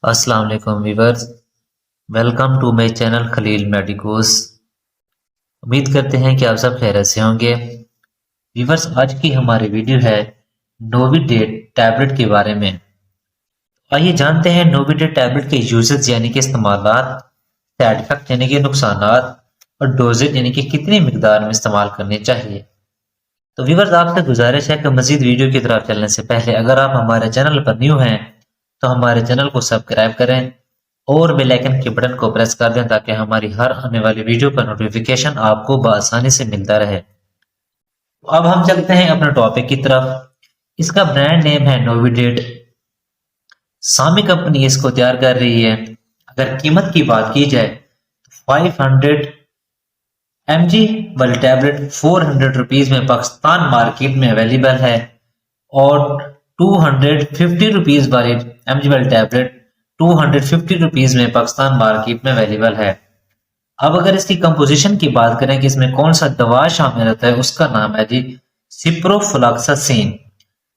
السلام علیکم viewers, welcome to my channel Khalil medicos. امید کرتے ہیں کہ آپ سب خیریت سے ہوں گے۔ ویورز، آج کی ہماری ویڈیو ہے نوویڈیٹ ٹیبلٹ کے بارے میں۔ آئیے جانتے ہیں نوویڈیٹ ٹیبلٹ کے یوزز یعنی کہ استعمالات، سائیڈ افیکٹ یعنی کہ نقصانات، اور ڈوزیج یعنی کہ کتنی مقدار میں استعمال کرنے چاہیے۔ تو ویورز، آپ سے گزارش ہے کہ مزید ویڈیو کی طرف چلنے سے پہلے اگر آپ ہمارے چینل پر نیو ہیں تو ہمارے چینل کو سبسکرائب کریں اور بیل آئیکن کے بٹن کو پریس کر دیں تاکہ ہماری ہر آنے والی ویڈیو کا نوٹیفیکیشن آپ کو بآسانی سے ملتا رہے۔ اب ہم چلتے ہیں اپنے ٹاپک کی طرف۔ اس کا برانڈ نیم ہے نوویڈیٹ۔ سامی کمپنی اس کو تیار کر رہی ہے۔ اگر قیمت کی بات کی جائے تو 500 mg والی ٹیبلٹ 400 روپیز میں پاکستان مارکیٹ میں اویلیبل ہے، اور 250 روپیز والی mg والی ٹیبلٹ 250 روپیز میں پاکستان مارکیٹ میں اویلیبل ہے۔ اب اگر اس کی کمپوزیشن کی بات کریں کہ اس میں کون سا دوا شامل ہوتا ہے، اس کا نام ہے جی سپروفلاکساسین۔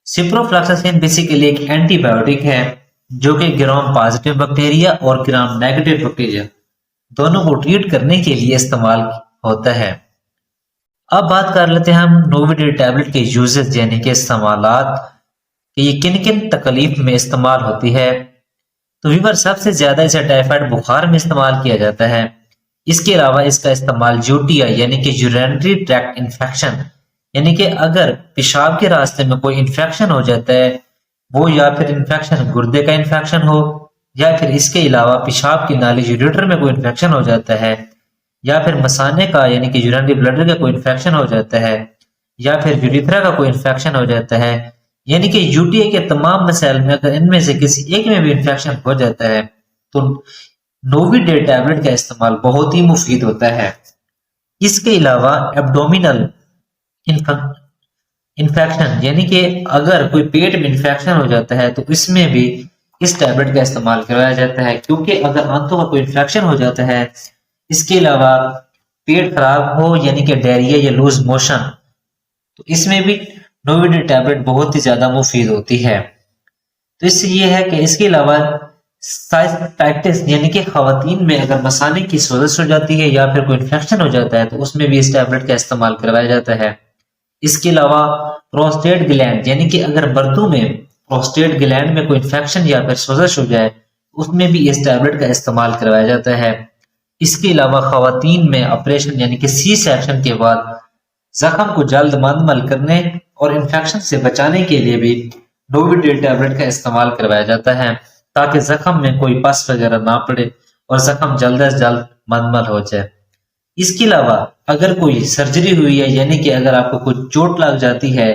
سپروفلاکساسین بیسیکلی ایک اینٹی بائیوٹک ہے جو کہ گرام پازیٹیو بیکٹیریا اور گرام نیگیٹو بیکٹیریا دونوں کو ٹریٹ کرنے کے لیے استعمال ہوتا ہے۔ اب بات کر لیتے ہیں ہم نوویڈیٹ ٹیبلٹ کے یوزز یعنی کہ استعمالات، کہ یہ کن کن تکلیف میں استعمال ہوتی ہے۔ تو ویور، سب سے زیادہ اسے ٹائیفائڈ بخار میں استعمال کیا جاتا ہے۔ اس کے علاوہ اس کا استعمال UTI یعنی کہ یورینری ٹریکٹ انفیکشن، یعنی کہ اگر پیشاب کے راستے میں کوئی انفیکشن ہو جاتا ہے، وہ یا پھر انفیکشن گردے کا انفیکشن ہو، یا پھر اس کے علاوہ پیشاب کی نالی یوریٹر میں کوئی انفیکشن ہو جاتا ہے، یا پھر مثانے کا یعنی کہ یورینری بلیڈر کا کوئی انفیکشن ہو جاتا ہے، یا پھر یوریتھرا کا کوئی انفیکشن ہو جاتا ہے، یعنی کہ UTI کے تمام مسائل میں اگر ان میں سے کسی ایک میں بھی انفیکشن ہو جاتا ہے تو نوویڈیٹ ٹیبلٹ کا استعمال بہت ہی مفید ہوتا ہے۔ اس کے علاوہ ایبڈومینل انفیکشن، یعنی کہ اگر کوئی پیٹ میں انفیکشن ہو جاتا ہے تو اس میں بھی اس ٹیبلٹ کا استعمال کروایا جاتا ہے، کیونکہ اگر آنتوں کا کوئی انفیکشن ہو جاتا ہے، اس کے علاوہ پیٹ خراب ہو یعنی کہ ڈائریا یا لوز موشن، تو اس میں بھی نوویڈیٹ ٹیبلٹ بہت ہی زیادہ مفید ہوتی ہے۔ تو اس سے یہ ہے کہ اس کے علاوہ سائسٹائٹس یعنی کہ خواتین میں اگر مثانے کی سوزش ہو جاتی ہے یا پھر کوئی انفیکشن ہو جاتا ہے تو اس میں بھی اس ٹیبلٹ کا استعمال کروایا جاتا ہے۔ اس کے علاوہ پروسٹیٹ گلینڈ، یعنی کہ اگر مردوں میں پروسٹیٹ گلینڈ میں کوئی انفیکشن یا پھر سوزش ہو جائے اس میں بھی اس ٹیبلٹ کا استعمال کروایا جاتا ہے۔ اس کے علاوہ خواتین میں آپریشن یعنی کہ سی سیکشن کے بعد زخم کو جلد مندمل کرنے اور انفیکشن سے بچانے کے لیے بھی نوویڈیٹ ٹیبلٹ کا استعمال کروایا جاتا ہے، تاکہ زخم میں کوئی پس وغیرہ نہ پڑے اور زخم جلد از جلد مندمل ہو جائے۔ اس کے علاوہ اگر کوئی سرجری ہوئی ہے، یعنی کہ اگر آپ کو کوئی چوٹ لگ جاتی ہے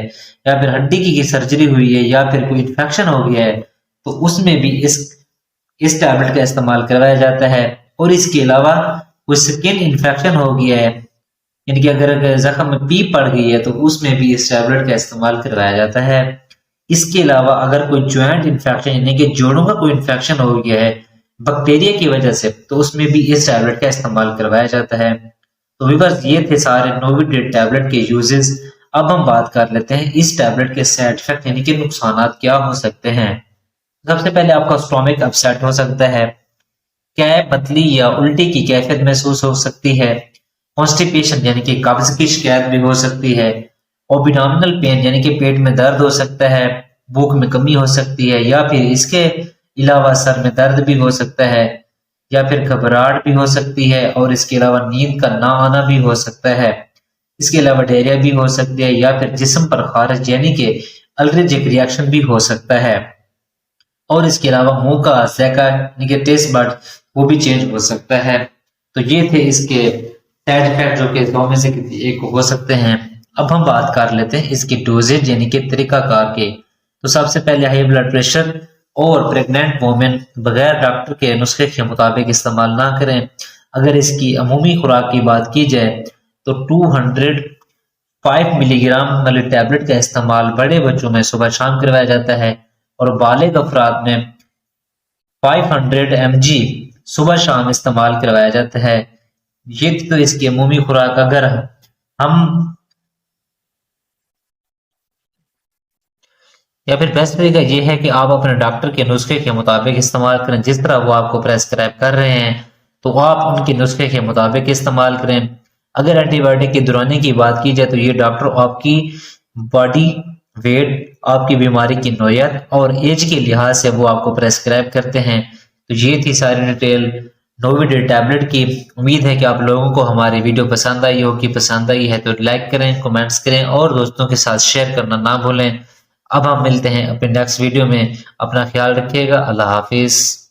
یا پھر ہڈی کی سرجری ہوئی ہے یا پھر کوئی انفیکشن ہو گیا ہے تو اس میں بھی اس ٹیبلٹ کا استعمال کروایا جاتا ہے۔ اور اس کے علاوہ کوئی سکن انفیکشن ہو گیا ہے، یعنی کہ اگر زخم میں پیپ پڑ گئی ہے تو اس میں بھی اس ٹیبلٹ کا استعمال کروایا جاتا ہے۔ اس کے علاوہ اگر کوئی جوائنٹ انفیکشن یعنی کہ جوڑوں کا کوئی انفیکشن ہو گیا ہے بیکٹیریا کی وجہ سے تو اس میں بھی اس ٹیبلٹ کا استعمال کروایا جاتا ہے۔ تو ویورز، یہ تھے سارے نوویڈیٹ ٹیبلٹ کے یوزز۔ اب ہم بات کر لیتے ہیں اس ٹیبلٹ کے سائیڈ افیکٹ یعنی کہ نقصانات کیا ہو سکتے ہیں۔ سب سے پہلے آپ کا اسٹومک اپسیٹ ہو سکتا ہے، کیب متلی یا الٹی کی کیفیت محسوس ہو سکتی ہے، کانسٹیپیشن یعنی کہ قبض کی شکایت بھی ہو سکتی ہے، اوبیڈومینل پین یعنی کہ پیٹ میں درد ہو سکتا ہے، بھوک میں کمی ہو سکتی ہے، یا پھر اس کے علاوہ سر میں درد بھی ہو سکتا ہے، یا پھر گھبراہٹ بھی ہو سکتی ہے، اور اس کے علاوہ نیند کا نہ آنا بھی ہو سکتا ہے۔ اس کے علاوہ ڈائریا بھی ہو سکتی ہے، یا پھر جسم پر خارج یعنی کہ الرجک ری ایکشن بھی ہو سکتا ہے، اور اس کے علاوہ منہ کا ذائقہ یعنی کہ ٹیسٹ بڈ وہ بھی چینج ہو سکتا ہے۔ تو یہ تھے اس کے سائیڈ افیکٹ جو کہ دو میں سے ایک ہو سکتے ہیں۔ اب ہم بات کر لیتے ہیں اس کی ڈوزیج یعنی کہ طریقہ کار کے۔ تو سب سے پہلے ہائی بلڈ پریشر اور پریگننٹ وومن بغیر ڈاکٹر کے نسخے کے مطابق استعمال نہ کریں۔ اگر اس کی عمومی خوراک کی بات کی جائے تو 205 ملی گرام والی ٹیبلٹ کا استعمال بڑے بچوں میں صبح شام کروایا جاتا ہے، اور بالغ افراد میں 500 mg صبح شام استعمال کروایا جاتا ہے۔ یہ تو اس کی عمومی خوراک۔ اگر ہم یا پھر بیسٹ طریقہ یہ ہے کہ آپ اپنے ڈاکٹر کے نسخے کے مطابق استعمال کریں، جس طرح وہ آپ کو پریسکرائب کر رہے ہیں تو آپ ان کے نسخے کے مطابق استعمال کریں۔ اگر اینٹی بائیوٹک کی دورانی کی بات کی جائے تو یہ ڈاکٹر آپ کی باڈی ویٹ، آپ کی بیماری کی نوعیت اور ایج کے لحاظ سے وہ آپ کو پریسکرائب کرتے ہیں۔ تو یہ تھی ساری ڈیٹیل نوویڈ ٹیبلٹ کی۔ امید ہے کہ آپ لوگوں کو ہماری ویڈیو پسند آئی ہوگی، پسند آئی ہے تو لائک کریں، کمنٹس کریں اور دوستوں کے ساتھ شیئر کرنا نہ بھولیں۔ اب ہم ملتے ہیں اپنے نیکسٹ ویڈیو میں، اپنا خیال رکھیے گا، اللہ حافظ۔